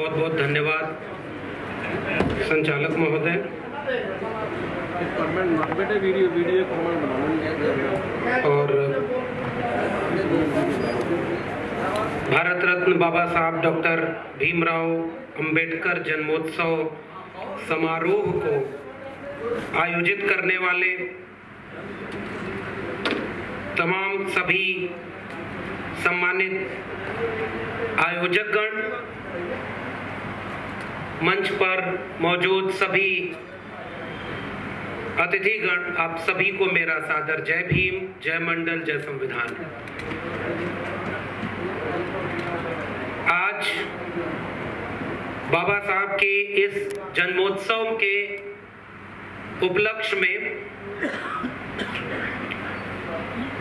बहुत बहुत धन्यवाद संचालक महोदय। और भारत रत्न बाबा साहब डॉक्टर भीमराव अंबेडकर जन्मोत्सव समारोह को आयोजित करने वाले तमाम सभी सम्मानित आयोजकगण, मंच पर मौजूद सभी अतिथिगण, आप सभी को मेरा सादर जय भीम, जय मंडल, जय संविधान। आज बाबा साहब के इस जन्मोत्सव के उपलक्ष्य में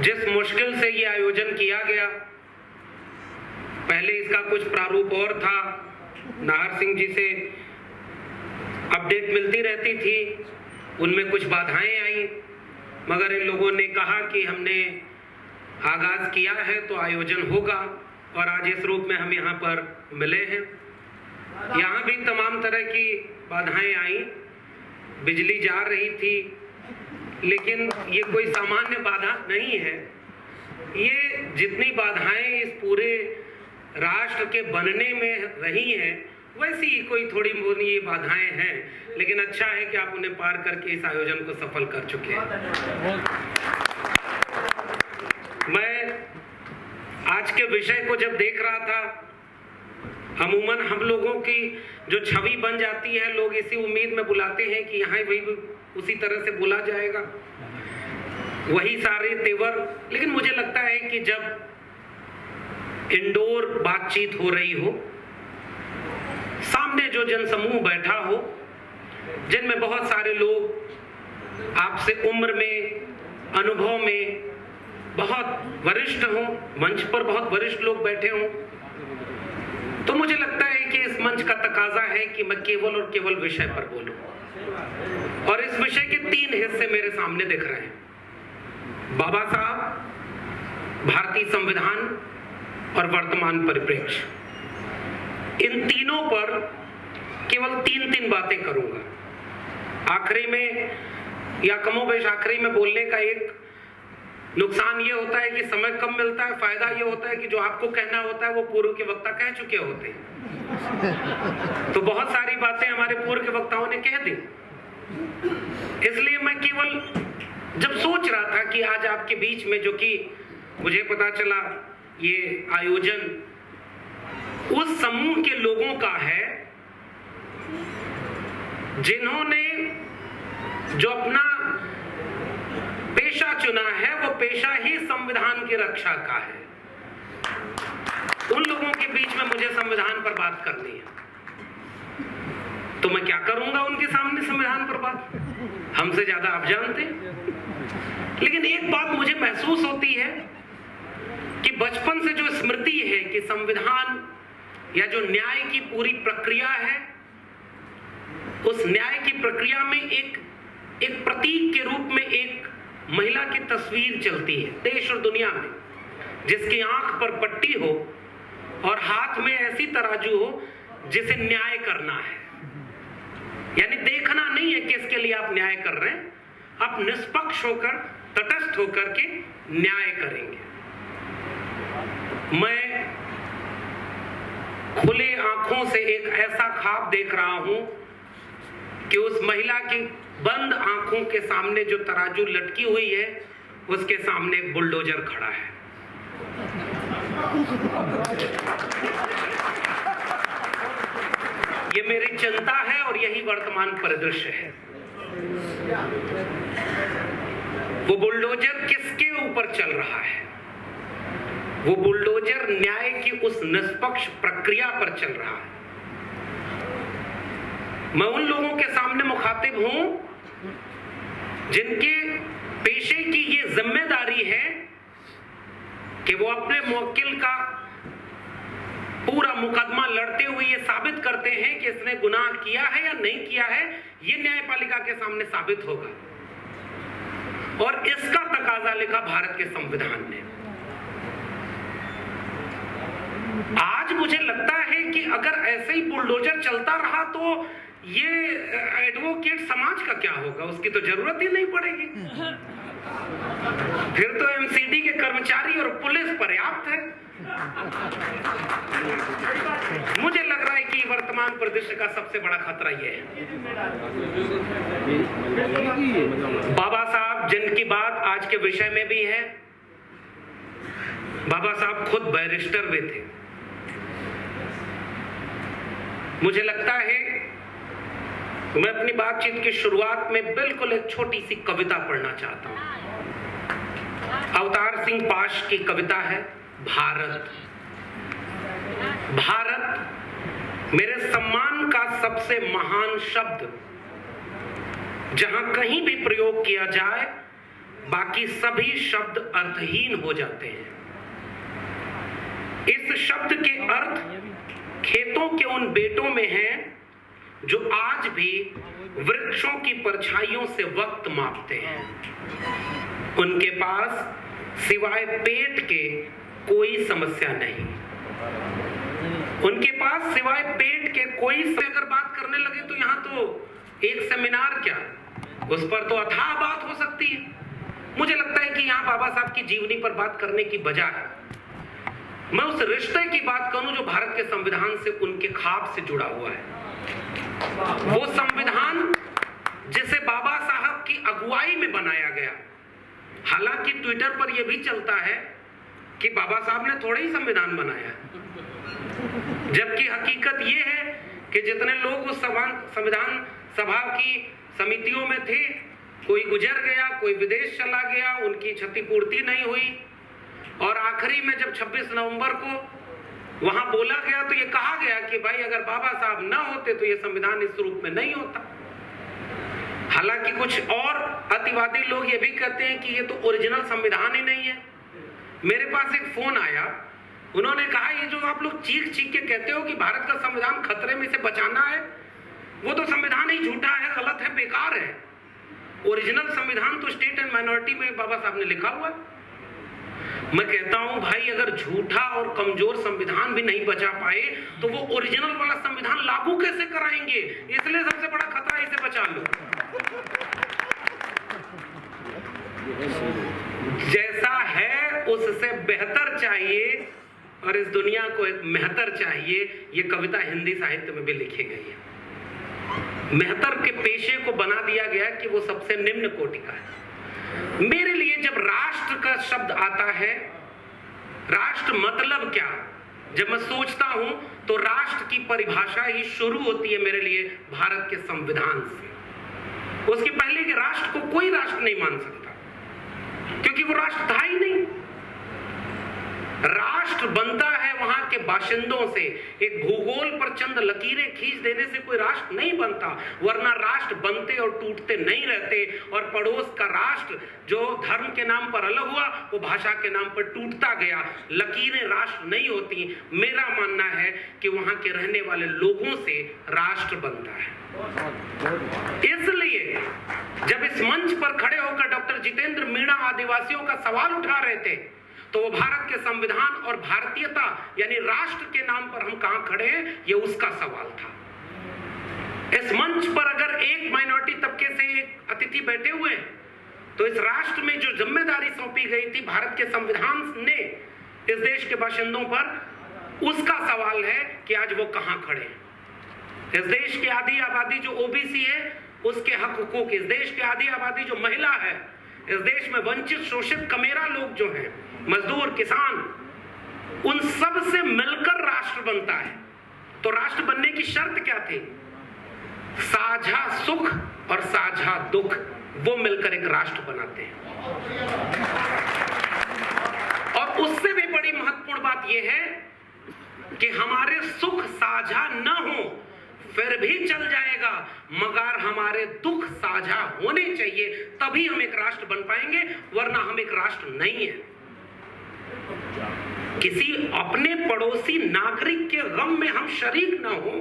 जिस मुश्किल से ये आयोजन किया गया, पहले इसका कुछ प्रारूप और था, नाहर सिंह जी से अपडेट मिलती रहती थी, उनमें कुछ बाधाएं आई, मगर इन लोगों ने कहा कि हमने आगाज किया है तो आयोजन होगा, और आज इस रूप में हम यहाँ पर मिले हैं। यहाँ भी तमाम तरह की बाधाएं आई, बिजली जा रही थी, लेकिन ये कोई सामान्य बाधा नहीं है। ये जितनी बाधाएं इस पूरे राष्ट्र के बनने में रही हैं, वैसी ही कोई थोड़ी मोटी ये बाधाएं हैं, लेकिन अच्छा है कि आप उन्हें पार करके इस आयोजन को सफल कर चुके हैं। मैं आज के विषय को जब देख रहा था, अमूमन हम लोगों की जो छवि बन जाती है, लोग इसी उम्मीद में बुलाते हैं कि यहाँ वही उसी तरह से बोला जाएगा, वही सारे तेवर। लेकिन मुझे लगता है कि जब इंडोर बातचीत हो रही हो, सामने जो जनसमूह बैठा हो, जिनमें बहुत सारे लोग आपसे उम्र में, अनुभव में बहुत वरिष्ठ हों, मंच पर बहुत वरिष्ठ लोग बैठे हों, तो मुझे लगता है कि इस मंच का तकाजा है कि मैं केवल और केवल विषय पर बोलूं। और इस विषय के 3 हिस्से मेरे सामने दिख रहे हैं: बाबा साहब, भारतीय संविधान और वर्तमान परिप्रेक्ष्य। इन तीनों पर केवल 3 बातें करूंगा। आखिरी में या कमोबेश आखिरी में बोलने का एक नुकसान ये होता है कि समय कम मिलता है, फायदा ये होता है कि जो आपको कहना होता है वो पूर्व के वक्ता कह चुके होते हैं। तो बहुत सारी बातें हमारे पूर्व के वक्ताओं ने कह दी। इसलिए मैं केवल जब सोच रहा था कि आज आपके बीच में, जो कि मुझे पता चला ये आयोजन उस समूह के लोगों का है जिन्होंने जो अपना पेशा चुना है, वो पेशा ही संविधान की रक्षा का है, उन लोगों के बीच में मुझे संविधान पर बात करनी है। तो मैं क्या करूंगा उनके सामने संविधान पर बात? हमसे ज्यादा आप जानते हैं। लेकिन एक बात मुझे महसूस होती है कि बचपन से जो स्मृति है कि संविधान या जो न्याय की पूरी प्रक्रिया है, उस न्याय की प्रक्रिया में एक प्रतीक के रूप में एक महिला की तस्वीर चलती है देश और दुनिया में, जिसकी आंख पर पट्टी हो और हाथ में ऐसी तराजू हो जिसे न्याय करना है। यानी देखना नहीं है कि इसके लिए आप न्याय कर रहे हैं, आप निष्पक्ष होकर, तटस्थ होकर के न्याय करेंगे। मैं खुले आंखों से एक ऐसा ख्वाब देख रहा हूं कि उस महिला की बंद आंखों के सामने जो तराजू लटकी हुई है, उसके सामने एक बुलडोजर खड़ा है। ये मेरी चिंता है और यही वर्तमान परिदृश्य है। वो बुलडोजर किसके ऊपर चल रहा है? वो बुलडोजर न्याय की उस निष्पक्ष प्रक्रिया पर चल रहा है। मैं उन लोगों के सामने मुखातिब हूं जिनके पेशे की ये जिम्मेदारी है कि वो अपने मुवक्किल का पूरा मुकदमा लड़ते हुए ये साबित करते हैं कि इसने गुनाह किया है या नहीं किया है। ये न्यायपालिका के सामने साबित होगा, और इसका तकाजा लिखा भारत के संविधान ने। आज मुझे लगता है कि अगर ऐसे ही बुलडोजर चलता रहा तो ये एडवोकेट समाज का क्या होगा, उसकी तो जरूरत ही नहीं पड़ेगी। फिर तो एमसीडी के कर्मचारी और पुलिस पर्याप्त है। मुझे लग रहा है कि वर्तमान परिदृश्य का सबसे बड़ा खतरा यह है। बाबा साहब जिनकी बात आज के विषय में भी है, बाबा साहब खुद बैरिस्टर भी थे। मुझे लगता है मैं अपनी बातचीत की शुरुआत में बिल्कुल एक छोटी सी कविता पढ़ना चाहता हूं। अवतार सिंह पाश की कविता है भारत। भारत मेरे सम्मान का सबसे महान शब्द, जहां कहीं भी प्रयोग किया जाए बाकी सभी शब्द अर्थहीन हो जाते हैं। इस शब्द के अर्थ खेतों के उन बेटों में हैं जो आज भी वृक्षों की परछाइयों से वक्त मापते हैं। उनके पास सिवाय पेट के कोई समस्या नहीं। उनके पास सिवाय पेट के कोई, अगर बात करने लगे तो यहां तो एक सेमिनार क्या, उस पर तो अथाह बात हो सकती है। मुझे लगता है कि यहां बाबा साहब की जीवनी पर बात करने की बजाय मैं उस रिश्ते की बात करूं जो भारत के संविधान से, उनके ख्वाब से जुड़ा हुआ है। वो संविधान जिसे बाबा साहब की अगुवाई में बनाया गया। हालांकि ट्विटर पर यह भी चलता है कि बाबा साहब ने थोड़ा ही संविधान बनाया, जबकि हकीकत यह है कि जितने लोग उस संविधान सभा की समितियों में थे, कोई गुजर गया, कोई विदेश चला गया, उनकी क्षतिपूर्ति नहीं हुई। और आखिरी में जब 26 नवंबर को वहां बोला गया तो ये कहा गया कि भाई अगर बाबा साहब ना होते तो ये संविधान इस रूप में नहीं होता। हालांकि कुछ और अतिवादी लोग ये भी कहते हैं कि ये तो ओरिजिनल संविधान ही नहीं है। मेरे पास एक फोन आया, उन्होंने कहा ये जो आप लोग चीख चीख के कहते हो कि भारत का संविधान खतरे में से बचाना है, वो तो संविधान ही झूठा है, गलत है, बेकार है। ओरिजिनल संविधान तो स्टेट एंड माइनॉरिटी में बाबा साहब ने लिखा हुआ है। मैं कहता हूं भाई अगर झूठा और कमजोर संविधान भी नहीं बचा पाए तो वो ओरिजिनल वाला संविधान लागू कैसे कराएंगे? इसलिए सबसे बड़ा खतरा, इसे बचा लो। जैसा है उससे बेहतर चाहिए और इस दुनिया को एक मेहतर चाहिए। ये कविता हिंदी साहित्य में भी लिखी गई है। मेहतर के पेशे को बना दिया गया कि वो सबसे निम्न कोटि का है। मेरे लिए जब राष्ट्र का शब्द आता है, राष्ट्र मतलब क्या, जब मैं सोचता हूं तो राष्ट्र की परिभाषा ही शुरू होती है मेरे लिए भारत के संविधान से। उसके पहले के राष्ट्र को कोई राष्ट्र नहीं मान सकता, क्योंकि वो राष्ट्र था ही नहीं। राष्ट्र बनता है वहां के बाशिंदों से। एक भूगोल पर चंद लकीरें खींच देने से कोई राष्ट्र नहीं बनता, वरना राष्ट्र बनते और टूटते नहीं रहते। और पड़ोस का राष्ट्र जो धर्म के नाम पर अलग हुआ, वो भाषा के नाम पर टूटता गया। लकीरें राष्ट्र नहीं होती। मेरा मानना है कि वहां के रहने वाले लोगों से राष्ट्र बनता है। इसलिए जब इस मंच पर खड़े होकर डॉक्टर जितेंद्र मीणा आदिवासियों का सवाल उठा रहे थे, तो वो भारत के संविधान और भारतीयता यानी राष्ट्र के नाम पर हम कहां खड़े हैं, ये उसका सवाल था। इस मंच पर अगर एक माइनॉरिटी तबके से एक अतिथि बैठे हुए हैं, तो इस राष्ट्र में जो जिम्मेदारी सौंपी गई थी भारत के संविधान ने इस देश के बाशिंदों पर, उसका सवाल है कि आज वो कहां खड़े हैं। इस देश की आधी आबादी जो ओबीसी है, उसके हक हुकूक, इस देश की आधी आबादी जो महिला है, इस देश में वंचित शोषित कमेरा लोग जो हैं, मजदूर किसान, उन सब से मिलकर राष्ट्र बनता है। तो राष्ट्र बनने की शर्त क्या थी? साझा सुख और साझा दुख, वो मिलकर एक राष्ट्र बनाते हैं। और उससे भी बड़ी महत्वपूर्ण बात यह है कि हमारे सुख साझा न हो फिर भी चल जाएगा, मगर हमारे दुख साझा होने चाहिए, तभी हम एक राष्ट्र बन पाएंगे, वरना हम एक राष्ट्र नहीं है। किसी अपने पड़ोसी नागरिक के गम में हम शरीक ना हो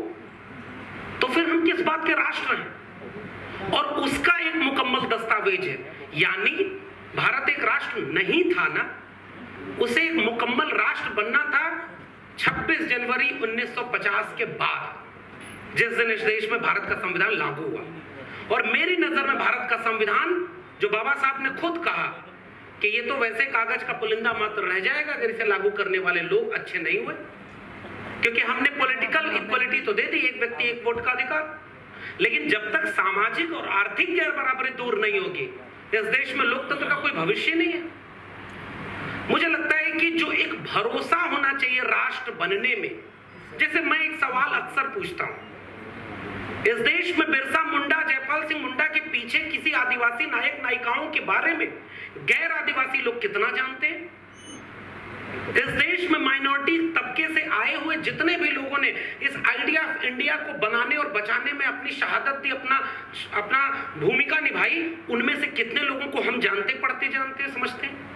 तो फिर हम किस बात के राष्ट्र हैं? और उसका एक मुकम्मल दस्तावेज है, यानी भारत एक राष्ट्र नहीं था ना, उसे एक मुकम्मल राष्ट्र बनना था 26 जनवरी 1950 के बाद, जिस दिन इस देश में भारत का संविधान लागू हुआ। और मेरी नजर में भारत का संविधान, जो बाबा साहब ने खुद कहा कि ये तो वैसे कागज का पुलिंदा मात्र रह जाएगा अगर इसे लागू करने वाले लोग अच्छे नहीं हुए, क्योंकि हमने पॉलिटिकल इक्वलिटी तो दे दी, एक व्यक्ति एक वोट का अधिकार, लेकिन जब तक सामाजिक और आर्थिक गैर बराबरी दूर नहीं होगी, इस देश में लोकतंत्र का कोई भविष्य नहीं है। मुझे लगता है कि जो एक भरोसा होना चाहिए राष्ट्र बनने में, जैसे मैं एक सवाल अक्सर पूछता हूं, इस देश में बिरसा मुंडा, जयपाल सिंह मुंडा के पीछे किसी आदिवासी नायक नायिकाओं के बारे में गैर आदिवासी लोग कितना जानते हैं? इस देश में माइनॉरिटी तबके से आए हुए जितने भी लोगों ने इस आइडिया ऑफ इंडिया को बनाने और बचाने में अपनी शहादत दी, अपना भूमिका निभाई, उनमें से कितने लोगों को हम जानते, पढ़ते, जानते, समझते हैं?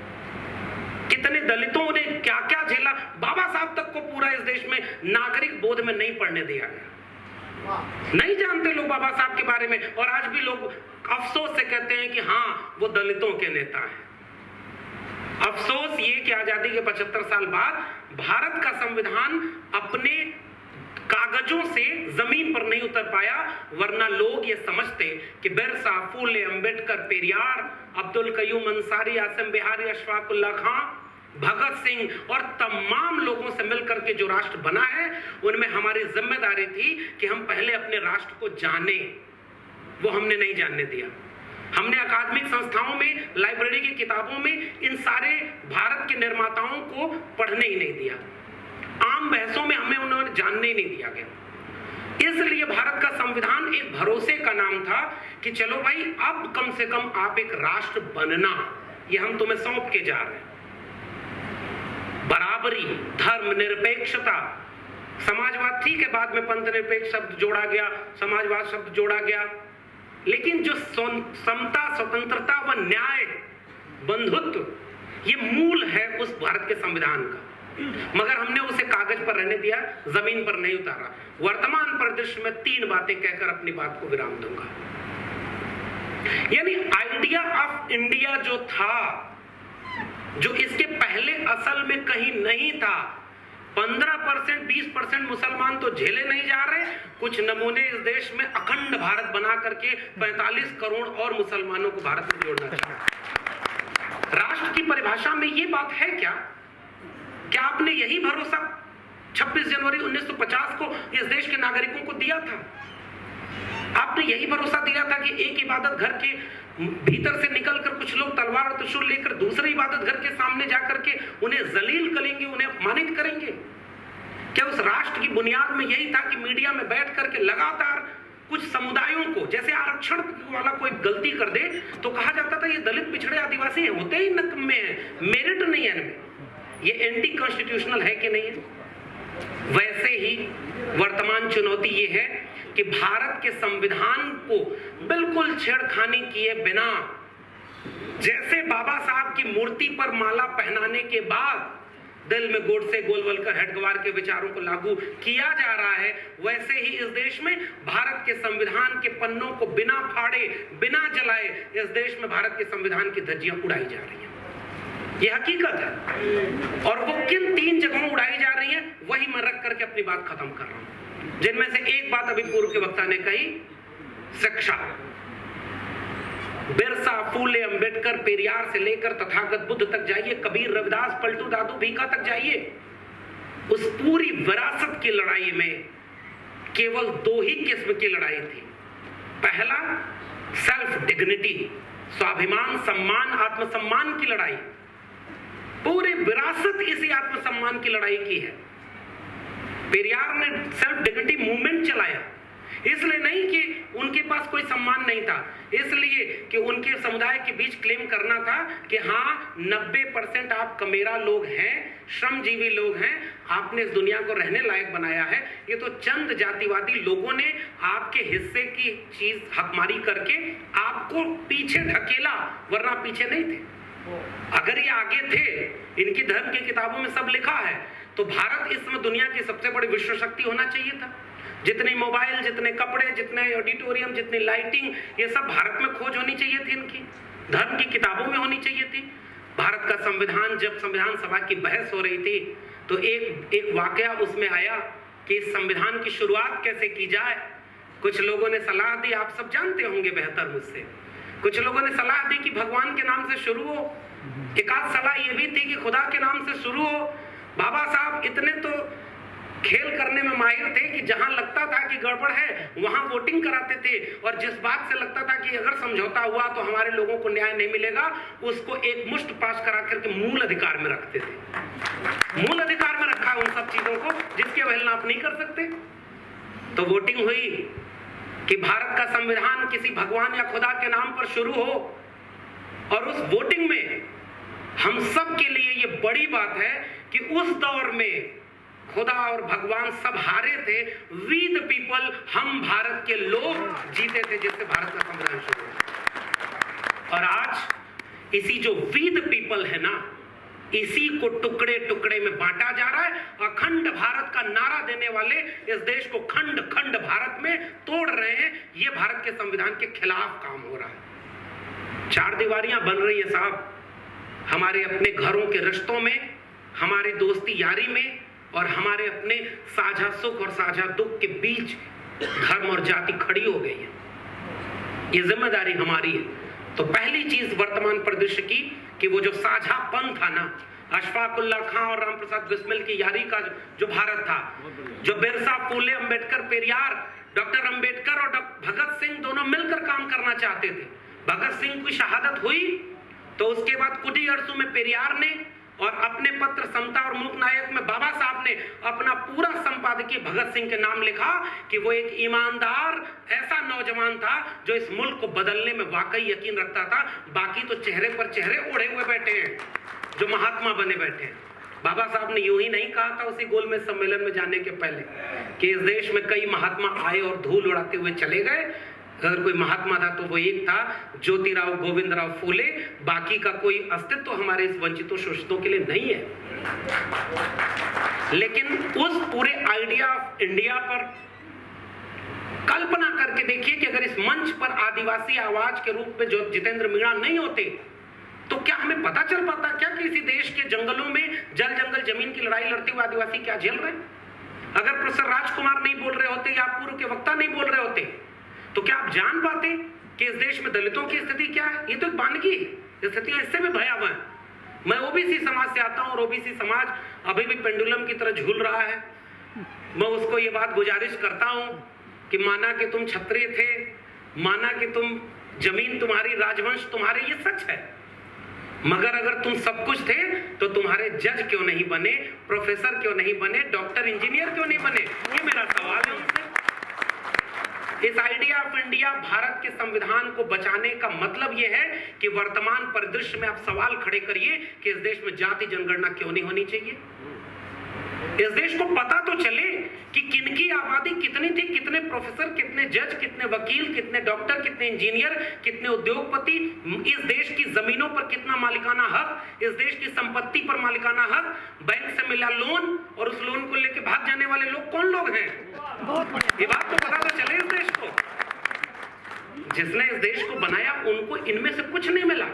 कितने दलितों ने क्या क्या झेला? बाबा साहब तक को पूरा इस देश में नागरिक बोध में नहीं पढ़ने दिया गया। नहीं जानते लोग बाबा साहब के बारे में, और आज भी लोग अफसोस से कहते हैं कि हाँ वो दलितों के नेता हैं। अफसोस ये कि आजादी के 75 साल बाद भारत का संविधान अपने कागजों से जमीन पर नहीं उतर पाया, वरना लोग ये समझते कि बिरसा, फूले, अंबेडकर, पेरियार, अब्दुल कयूम अंसारी, आसिम बिहारी, अशफाक उल्लाह खां, भगत सिंह और तमाम लोगों से मिलकर के जो राष्ट्र बना है, उनमें हमारी जिम्मेदारी थी कि हम पहले अपने राष्ट्र को जाने। वो हमने नहीं जानने दिया। हमने अकादमिक संस्थाओं में, लाइब्रेरी की किताबों में इन सारे भारत के निर्माताओं को पढ़ने ही नहीं दिया। आम बहसों में हमें उन्होंने जानने ही नहीं दिया गया। इसलिए भारत का संविधान एक भरोसे का नाम था कि चलो भाई, अब कम से कम आप एक राष्ट्र बनना, ये हम तुम्हें सौंप के जा रहे हैं। बराबरी, धर्म निरपेक्षता, समाजवाद ठीक है, बाद में पंथ निरपेक्ष शब्द जोड़ा गया, समाजवाद शब्द जोड़ा गया, लेकिन जो समता, स्वतंत्रता व न्याय, बंधुत्व, ये मूल है उस भारत के संविधान का। मगर हमने उसे कागज पर रहने दिया, जमीन पर नहीं उतारा। वर्तमान परिदृश्य में 3 बातें कहकर अपनी बात को विराम दूंगा। यानी आइडिया ऑफ इंडिया जो था, जो इसके पहले असल में कहीं नहीं था, 15%, 20% मुसलमान तो झेले नहीं जा रहे, कुछ नमूने इस देश में अखंड भारत बना करके 45 करोड़ और मुसलमानों को भारत में जोड़ना चाहिए। राष्ट्र की परिभाषा में ये बात है क्या? क्या आपने यही भरोसा 26 जनवरी 1950 को इस देश के नागरिकों को दिया था? आपने यही भरोसा दिया था कि एक इबादत घर के भीतर से निकलकर कुछ लोग तलवार और त्रिशूल लेकर दूसरे इबादत घर के सामने जाकर के उन्हें जलील करेंगे, उन्हें अपमानित करेंगे? क्या उस राष्ट्र की बुनियाद में यही था कि मीडिया में बैठ करके लगातार कुछ समुदायों को, जैसे आरक्षण वाला कोई गलती कर दे तो कहा जाता था ये दलित, पिछड़े, आदिवासी हैं, होते ही नकम्मे हैं, मेरिट नहीं है इनमें, ये एंटी कॉन्स्टिट्यूशनल है कि नहीं है? वैसे ही वर्तमान चुनौती ये है कि भारत के संविधान को बिल्कुल छेड़खानी किए बिना, जैसे बाबा साहब की मूर्ति पर माला पहनाने के बाद दिल में गोडसे, गोलवलकर, हेडगेवार के विचारों को लागू किया जा रहा है, वैसे ही इस देश में भारत के संविधान के पन्नों को बिना फाड़े, बिना जलाए इस देश में भारत के संविधान की धज्जियां उड़ाई जा रही हैं। ये हकीकत है। और वो किन 3 जगहों उड़ाई जा रही हैं, वही मैं रख करके अपनी बात खत्म कर रहा हूं, जिनमें से एक बात अभी पूर्व के वक्ता ने कही, शिक्षा। बिरसा, फूले, अंबेडकर, पेरियार से लेकर तथागत बुद्ध तक जाइए, कबीर, रविदास, पलटू दादू भीखा तक जाइए, उस पूरी विरासत की लड़ाई में केवल 2 ही किस्म की लड़ाई थी। पहला, सेल्फ डिग्निटी, स्वाभिमान, सम्मान, आत्मसम्मान की लड़ाई। पूरी विरासत इसी आत्मसम्मान की लड़ाई की है। पेरियार ने सेल्फ डिग्निटी मूवमेंट चलाया, इसलिए नहीं कि उनके पास कोई सम्मान नहीं था, इसलिए कि उनके समुदाय के बीच क्लेम करना था कि हाँ 90% आप कमेरा लोग हैं, श्रमजीवी लोग हैं, आपने इस दुनिया को रहने लायक बनाया है। ये तो चंद जातिवादी लोगों ने आपके हिस्से की चीज हकमारी करके आपको पीछे ढकेला, वरना पीछे नहीं थे। अगर ये आगे थे, इनकी धर्म की किताबों में सब लिखा है, तो भारत इस समय दुनिया की सबसे बड़ी विश्व शक्ति होना चाहिए था। जितने मोबाइल, जितने कपड़े, जितने ऑडिटोरियम, जितनी लाइटिंग, ये सब भारत में खोज होनी चाहिए थी, इनकी धर्म की किताबों में होनी चाहिए थी। भारत का संविधान, जब संविधान सभा की बहस हो रही थी, तो एक वाकया उसमें आया कि इस संविधान की शुरुआत कैसे की जाए। कुछ लोगों ने सलाह दी, आप सब जानते होंगे बेहतर मुझसे, कुछ लोगों ने सलाह दी कि भगवान के नाम से शुरू हो, एक आध सलाह ये भी थी कि खुदा के नाम से शुरू हो। बाबा साहब इतने तो खेल करने में माहिर थे कि जहां लगता था कि गड़बड़ है वहां वोटिंग कराते थे, और जिस बात से लगता था कि अगर समझौता हुआ तो हमारे लोगों को न्याय नहीं मिलेगा, उसको एक मुश्त पास करा करके मूल अधिकार में रखते थे। मूल अधिकार में रखा उन सब चीजों को जिसकी अवहेलना आप नहीं कर सकते। तो वोटिंग हुई कि भारत का संविधान किसी भगवान या खुदा के नाम पर शुरू हो, और उस वोटिंग में हम सब के लिए ये बड़ी बात है कि उस दौर में खुदा और भगवान सब हारे थे, वी द पीपल, हम भारत के लोग जीते थे, जिससे भारत का संविधान शुरू हुआ। और आज इसी जो वी द पीपल है ना, इसी को टुकड़े टुकड़े में बांटा जा रहा है। अखंड भारत का नारा देने वाले इस देश को खंड खंड भारत में तोड़ रहे हैं। ये भारत के संविधान के खिलाफ काम हो रहा है। चार दीवारियां बन रही है साहब, हमारे अपने घरों के रिश्तों में, हमारी दोस्ती यारी में, और हमारे अपने साझा सुख और साझा दुख के बीच धर्म और जाति खड़ी हो गई है। ये जिम्मेदारी हमारी है। तो पहली चीज वर्तमान परिदृश्य की कि वो जो साझापन था ना, अशफाक उल्लाह खां और राम प्रसाद बिस्मिल की यारी का जो भारत था, जो बिरसा, फूले, अंबेडकर, पेरियार, डॉक्टर अंबेडकर और भगत सिंह दोनों मिलकर काम करना चाहते थे। भगत सिंह की शहादत हुई तो उसके बाद कुछ ही अरसों में पेरियार ने और अपने पत्र समता और मूक नायक में बाबा साहब ने अपना पूरा संपादकीय भगत सिंह के नाम लिखा कि वो एक ईमानदार ऐसा नौजवान था जो इस मुल्क को बदलने में वाकई यकीन रखता था। बाकी तो चेहरे पर चेहरे ओढ़े हुए बैठे हैं जो महात्मा बने बैठे हैं। बाबा साहब ने यूं ही नहीं कहा था उसी गोलमेज सम्मेलन में जाने के पहले कि इस देश में कई महात्मा आए और धूल उड़ाते हुए चले गए। अगर कोई महात्मा था तो वो एक था, ज्योतिराव गोविंदराव फूले। बाकी का कोई अस्तित्व हमारे इस वंचितों शोषितों के लिए नहीं है। लेकिन उस पूरे आइडिया ऑफ इंडिया पर कल्पना करके देखिए कि अगर इस मंच पर आदिवासी आवाज के रूप में जो जितेंद्र मीणा नहीं होते तो क्या हमें पता चल पाता क्या कि इसी देश के जंगलों में जल जंगल जमीन की लड़ाई लड़ते हुए आदिवासी क्या झेल रहे हैं। अगर प्रोफेसर राजकुमार नहीं बोल रहे होते या पूर्व के वक्ता नहीं बोल रहे होते तो क्या आप जान पाते कि इस देश में दलितों की स्थिति क्या है। ये तो एक वानगी है, स्थितियां इससे भी भयावह है। मैं ओबीसी समाज से आता हूं और ओबीसी समाज अभी भी पेंडुलम की तरह झूल रहा है। मैं उसको ये बात गुजारिश करता हूं कि माना कि तुम क्षत्रिय थे, माना कि तुम जमीन तुम्हारी, राजवंश तुम्हारे, ये सच है, मगर अगर तुम सब कुछ थे तो तुम्हारे जज क्यों नहीं बने, प्रोफेसर क्यों नहीं बने, डॉक्टर इंजीनियर क्यों नहीं बने। ये मेरा सवाल है उनसे। इस आइडिया ऑफ इंडिया भारत के संविधान को बचाने का मतलब यह है कि वर्तमान परिदृश्य में आप सवाल खड़े करिए कि इस देश में जाति जनगणना क्यों नहीं होनी चाहिए। इस देश को पता तो चले कि किनकी आबादी कितनी थी, कितने प्रोफेसर, कितने जज, कितने वकील, कितने डॉक्टर, कितने इंजीनियर, कितने उद्योगपति, इस देश की जमीनों पर कितना मालिकाना हक, इस देश की संपत्ति पर मालिकाना हक, बैंक से मिला लोन और उस लोन को लेकर भाग जाने वाले लोग कौन लोग हैं। ये बात तो पता तो चले इस देश को। जिसने इस देश को बनाया उनको इनमें से कुछ नहीं मिला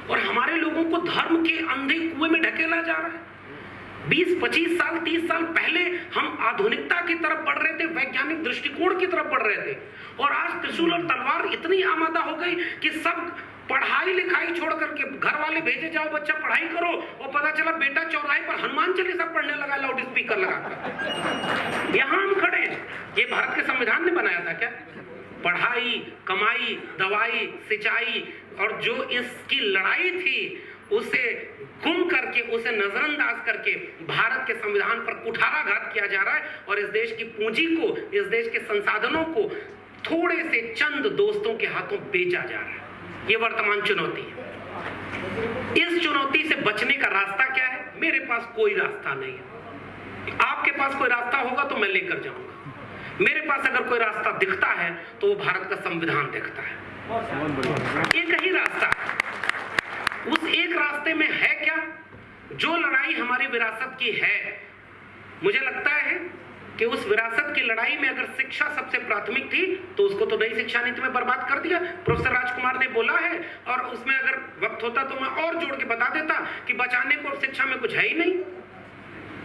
और हमारे लोगों को धर्म के अंधे कुएं में ढकेला जा रहा है। 20-25 साल 30 साल पहले हम आधुनिकता की तरफ बढ़ रहे थे, वैज्ञानिक दृष्टिकोण की तरफ बढ़ रहे थे, और आज त्रिशूल और तलवार इतनी आमादा हो गई कि सब पढ़ाई लिखाई छोड़ करके घर वाले भेजे जाओ बच्चा पढ़ाई करो, और पता चला बेटा चौराहे पर हनुमान चालीसा पढ़ने लगा लाउड स्पीकर लगाकर। यहां हम खड़े हैं। ये भारत के संविधान ने बनाया था क्या? पढ़ाई, कमाई, दवाई, सिंचाई और जो इसकी लड़ाई थी उसे गुम करके, उसे नजरअंदाज करके भारत के संविधान पर कुठाराघात किया जा रहा है और इस देश की पूंजी को, इस देश के संसाधनों को थोड़े से चंद दोस्तों के हाथों बेचा जा रहा है। ये वर्तमान चुनौती है। इस चुनौती से बचने का रास्ता क्या है? मेरे पास कोई रास्ता नहीं है। आपके पास कोई रास्ता होगा तो मैं लेकर जाऊंगा। मेरे पास अगर कोई रास्ता दिखता है तो वो भारत का संविधान दिखता है। एक ही रास्ता है। उस एक रास्ते में है क्या? जो लड़ाई हमारी विरासत की है, मुझे लगता है कि उस विरासत की लड़ाई में अगर शिक्षा सबसे प्राथमिक थी तो उसको तो नई शिक्षा नीति में बर्बाद कर दिया। प्रोफेसर राजकुमार ने बोला है और उसमें अगर वक्त होता तो मैं और जोड़ के बता देता कि बचाने को अब शिक्षा में कुछ है ही नहीं।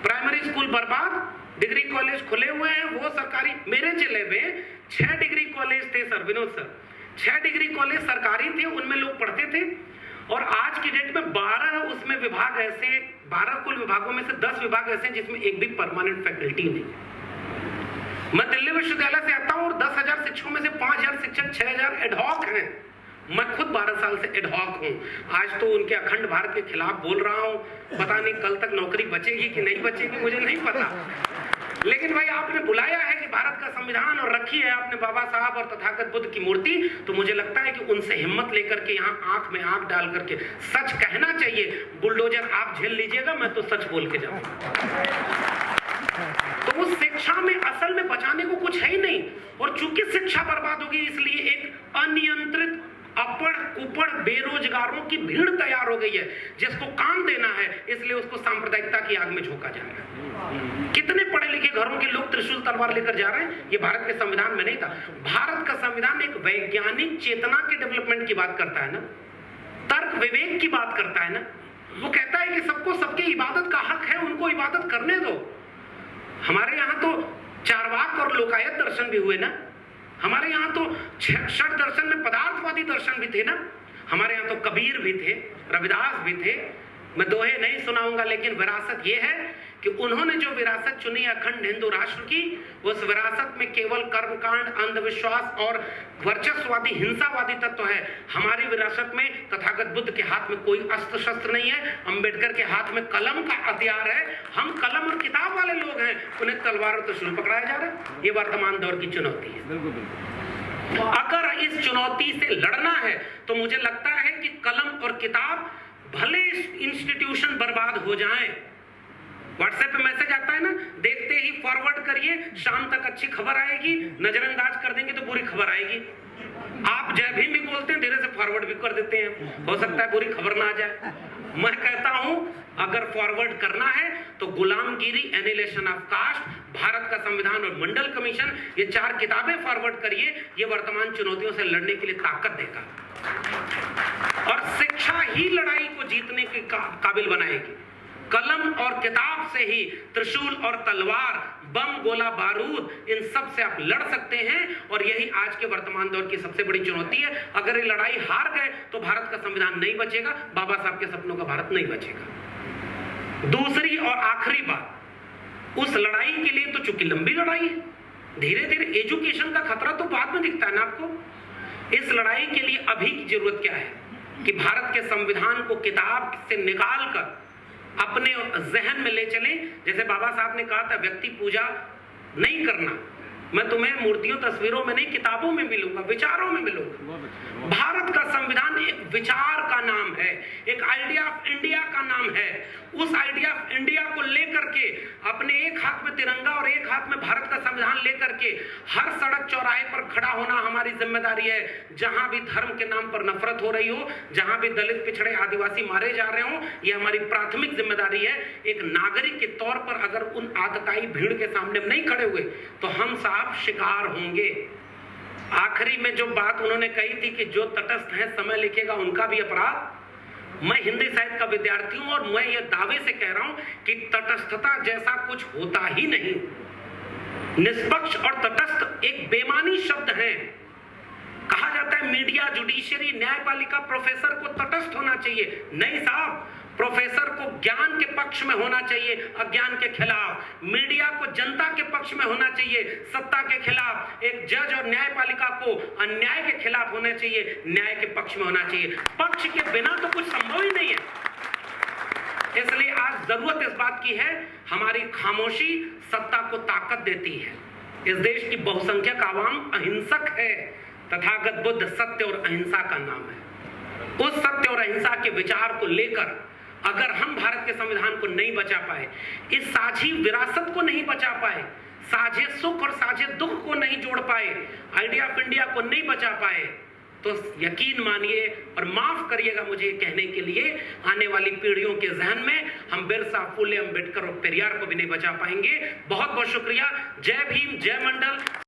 प्राइमरी स्कूल बर्बाद, डिग्री कॉलेज खुले हुए हैं वो सरकारी। मेरे जिले में 6 डिग्री कॉलेज थे sir, Vinod sir, 6 degree college सरकारी थे, उनमें लोग पढ़ते थे। और आज की डेट में 12 उसमें विभाग ऐसे, 12 कुल विभागों में से 10 विभाग ऐसे जिसमें एक भी परमानेंट फैकल्टी नहीं। मैं दिल्ली विश्वविद्यालय से आता हूं और 10,000 शिक्षकों में से 5,000 शिक्षक, 6,000 एडहॉक हैं। मैं खुद 12 साल से एडहॉक हूं। आज तो उनके अखंड भारत के खिलाफ बोल रहा हूं, पता नहीं कल तक नौकरी बचेगी कि नहीं बचेगी, मुझे नहीं पता। लेकिन भाई आपने बुलाया है कि भारत का संविधान और रखी है आपने बाबा साहब और तथागत बुद्ध की मूर्ति, तो मुझे लगता है कि उनसे हिम्मत लेकर के यहाँ आंख में आंख डाल करके सच कहना चाहिए। बुलडोजर आप झेल लीजिएगा, मैं तो सच बोल के जाऊंगा। तो उस शिक्षा में असल में बचाने को कुछ है ही नहीं। और चूंकि शिक्षा बर्बाद होगी इसलिए एक अनियंत्रित अपड़ कुपड़ बेरोजगारों की भीड़ तैयार हो गई है, जिसको काम देना है इसलिए उसको सांप्रदायिकता की आग में झोंका जा रहा है। कितने पढ़े लिखे घरों के लोग त्रिशूल तलवार लेकर जा रहे हैं, ये भारत के संविधान में नहीं था। भारत का संविधान एक वैज्ञानिक चेतना के डेवलपमेंट की बात करता है ना, तर्क विवेक की बात करता है ना। वो कहता है कि सबको सबके इबादत का हक है, उनको इबादत करने दो। हमारे यहाँ तो चारवाक और लोकायत दर्शन भी हुए ना, हमारे यहाँ तो षट दर्शन में पदार्थवादी दर्शन भी थे ना, हमारे यहाँ तो कबीर भी थे, रविदास भी थे। मैं दोहे नहीं सुनाऊंगा, लेकिन विरासत ये है कि उन्होंने जो विरासत चुनी अखंड हिंदू राष्ट्र की, उस विरासत में केवल कर्मकांड, अंधविश्वास और वर्चस्ववादी हिंसावादी तत्व है। हमारी विरासत में तथागत बुद्ध के हाथ में कोई अस्त्र शस्त्र नहीं है, अंबेडकर के हाथ में कलम का हथियार है। हम कलम और किताब वाले लोग हैं, उन्हें तलवार और त्रिशूल पकड़ाया जा रहा है। ये वर्तमान दौर की चुनौती है। अगर इस चुनौती से लड़ना है तो मुझे लगता है कि कलम और किताब, भले इंस्टीट्यूशन बर्बाद हो जाएं, व्हाट्सएप पे मैसेज आता है ना, देखते ही फॉरवर्ड करिए, शाम तक अच्छी खबर आएगी, नजरअंदाज कर देंगे तो बुरी खबर आएगी। आप जय भीम भी बोलते हैं, धीरे से फॉरवर्ड भी कर देते हैं, हो सकता है बुरी खबर ना आ जाए। मैं कहता हूं अगर फॉरवर्ड करना है तो गुलामगिरी, एनिलेशन ऑफ कास्ट, भारत का संविधान और मंडल कमीशन, ये 4 किताबें फॉरवर्ड करिए। ये वर्तमान चुनौतियों से लड़ने के लिए ताकत देगा और शिक्षा ही लड़ाई को जीतने के काबिल बनाएगी। कलम और किताब से ही त्रिशूल और तलवार, बम, गोला बारूद, इन सब से आप लड़ सकते हैं। और यही आज के वर्तमान दौर की सबसे बड़ी चुनौती है। अगर ये लड़ाई हार गए तो भारत का संविधान नहीं बचेगा, बाबा साहब के सपनों का भारत नहीं बचेगा। दूसरी और आखिरी बात, उस लड़ाई के लिए तो चूंकि लंबी लड़ाई है, धीरे धीरे एजुकेशन का खतरा तो बाद में दिखता है ना आपको। इस लड़ाई के लिए अभी की जरूरत क्या है कि भारत के संविधान को किताब से निकाल कर अपने जहन में ले चले। जैसे बाबा साहब ने कहा था, व्यक्ति पूजा नहीं करना, मैं तुम्हें मूर्तियों तस्वीरों में नहीं किताबों में मिलूंगा, विचारों में मिलूंगा। भारत का संविधान एक विचार का नाम है, एक आइडिया ऑफ इंडिया का नाम है। उस आइडिया ऑफ इंडिया को लेकर के अपने एक हाथ में तिरंगा और एक हाथ में भारत का संविधान लेकर के हर सड़क चौराहे पर खड़ा होना हमारी जिम्मेदारी है। जहां भी धर्म के नाम पर नफरत हो रही हो, जहां भी दलित, पिछड़े, आदिवासी मारे जा रहे हो, यह हमारी प्राथमिक जिम्मेदारी है। एक नागरिक के तौर पर अगर उन आतताई भीड़ के सामने नहीं खड़े हुए तो हम साहब शिकार होंगे। आखिरी में जो बात उन्होंने कही थी कि जो तटस्थ है समय लिखेगा उनका भी अपराध, मैं हिंदी साहित्य का विद्यार्थी हूं और मैं ये दावे से कह रहा हूं कि तटस्थता जैसा कुछ होता ही नहीं। निष्पक्ष और तटस्थ एक बेमानी शब्द है। कहा जाता है मीडिया, जुडिशरी, न्यायपालिका, प्रोफेसर को तटस्थ होना चाहिए। नहीं साहब, प्रोफेसर को ज्ञान के पक्ष में होना चाहिए, अज्ञान के खिलाफ। मीडिया को जनता के पक्ष में होना चाहिए, सत्ता के खिलाफ। एक जज और न्यायपालिका को अन्याय के खिलाफ होना चाहिए, न्याय के पक्ष में होना चाहिए। पक्ष के बिना तो कुछ संभव ही नहीं है। इसलिए आज जरूरत इस बात की है, हमारी खामोशी सत्ता को ताकत देती है। इस देश की बहुसंख्यक आवाम अहिंसक है। तथागत बुद्ध सत्य और अहिंसा का नाम है। उस सत्य और अहिंसा के विचार को लेकर अगर हम भारत के संविधान को नहीं बचा पाए, इस साझी विरासत को नहीं बचा पाए, साझे सुख और साझे दुख को नहीं जोड़ पाए, आइडिया ऑफ इंडिया को नहीं बचा पाए, तो यकीन मानिए और माफ करिएगा मुझे कहने के लिए, आने वाली पीढ़ियों के जहन में हम बिरसा, फुले, अम्बेडकर और पेरियार को भी नहीं बचा पाएंगे। बहुत बहुत शुक्रिया। जय भीम, जय मंडल।